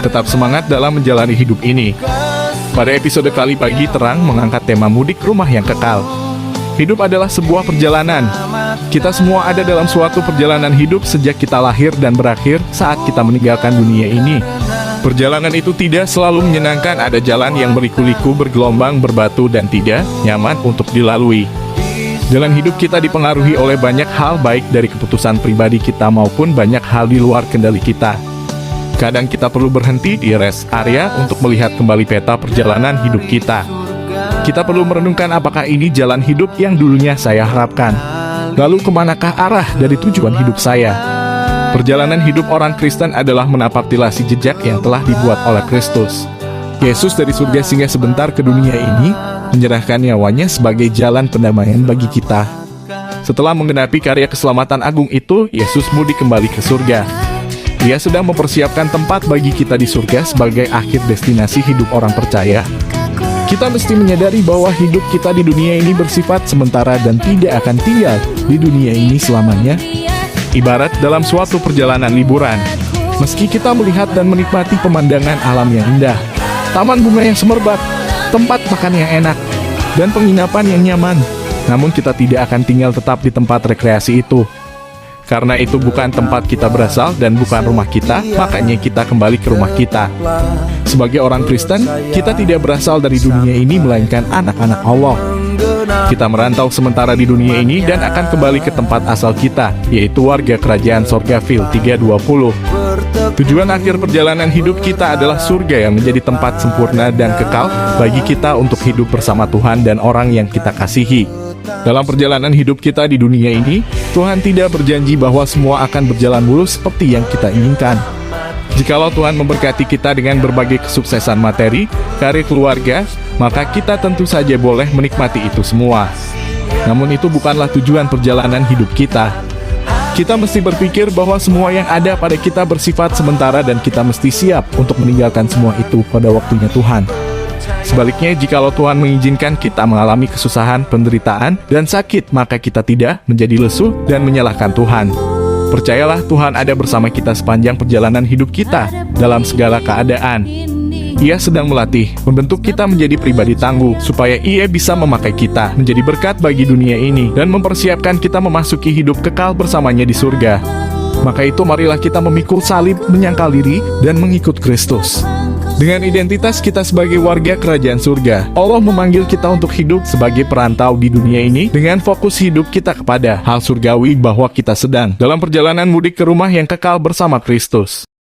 Tetap semangat dalam menjalani hidup ini. Pada episode kali pagi terang mengangkat tema mudik rumah yang kekal. Hidup adalah sebuah perjalanan. Kita semua ada dalam suatu perjalanan hidup sejak kita lahir dan berakhir saat kita meninggalkan dunia ini. Perjalanan itu tidak selalu menyenangkan, ada jalan yang berliku-liku, bergelombang, berbatu, dan tidak nyaman untuk dilalui. Jalan hidup kita dipengaruhi oleh banyak hal, baik dari keputusan pribadi kita maupun banyak hal di luar kendali kita. Kadang kita perlu berhenti di rest area untuk melihat kembali peta perjalanan hidup kita. Kita perlu merenungkan apakah ini jalan hidup yang dulunya saya harapkan. Lalu kemanakah arah dari tujuan hidup saya? Perjalanan hidup orang Kristen adalah menapaktilasi jejak yang telah dibuat oleh Kristus. Yesus dari surga singgah sebentar ke dunia ini, menyerahkan nyawanya sebagai jalan pendamaian bagi kita. Setelah menggenapi karya keselamatan agung itu, Yesus mudik kembali ke surga. Dia sedang mempersiapkan tempat bagi kita di surga sebagai akhir destinasi hidup orang percaya. Kita mesti menyadari bahwa hidup kita di dunia ini bersifat sementara dan tidak akan tinggal di dunia ini selamanya. Ibarat dalam suatu perjalanan liburan, meski kita melihat dan menikmati pemandangan alam yang indah, taman bunga yang semerbak, tempat makan yang enak, dan penginapan yang nyaman, namun kita tidak akan tinggal tetap di tempat rekreasi itu. Karena itu bukan tempat kita berasal dan bukan rumah kita, makanya kita kembali ke rumah kita. Sebagai orang Kristen, kita tidak berasal dari dunia ini melainkan anak-anak Allah. Kita merantau sementara di dunia ini dan akan kembali ke tempat asal kita, yaitu warga kerajaan sorga Fil 3:20. Tujuan akhir perjalanan hidup kita adalah surga yang menjadi tempat sempurna dan kekal bagi kita untuk hidup bersama Tuhan dan orang yang kita kasihi. Dalam perjalanan hidup kita di dunia ini, Tuhan tidak berjanji bahwa semua akan berjalan mulus seperti yang kita inginkan. Jikalau Tuhan memberkati kita dengan berbagai kesuksesan materi, karir keluarga, maka kita tentu saja boleh menikmati itu semua. Namun itu bukanlah tujuan perjalanan hidup kita. Kita mesti berpikir bahwa semua yang ada pada kita bersifat sementara dan kita mesti siap untuk meninggalkan semua itu pada waktunya Tuhan. Sebaliknya, jikalau Tuhan mengizinkan kita mengalami kesusahan, penderitaan, dan sakit, maka kita tidak menjadi lesu dan menyalahkan Tuhan. Percayalah, Tuhan ada bersama kita sepanjang perjalanan hidup kita dalam segala keadaan. Ia sedang melatih, membentuk kita menjadi pribadi tangguh, supaya Ia bisa memakai kita menjadi berkat bagi dunia ini dan mempersiapkan kita memasuki hidup kekal bersamanya di surga. Maka itu marilah kita memikul salib, menyangkal diri, dan mengikut Kristus. Dengan identitas kita sebagai warga kerajaan surga, Allah memanggil kita untuk hidup sebagai perantau di dunia ini dengan fokus hidup kita kepada hal surgawi, bahwa kita sedang dalam perjalanan mudik ke rumah yang kekal bersama Kristus.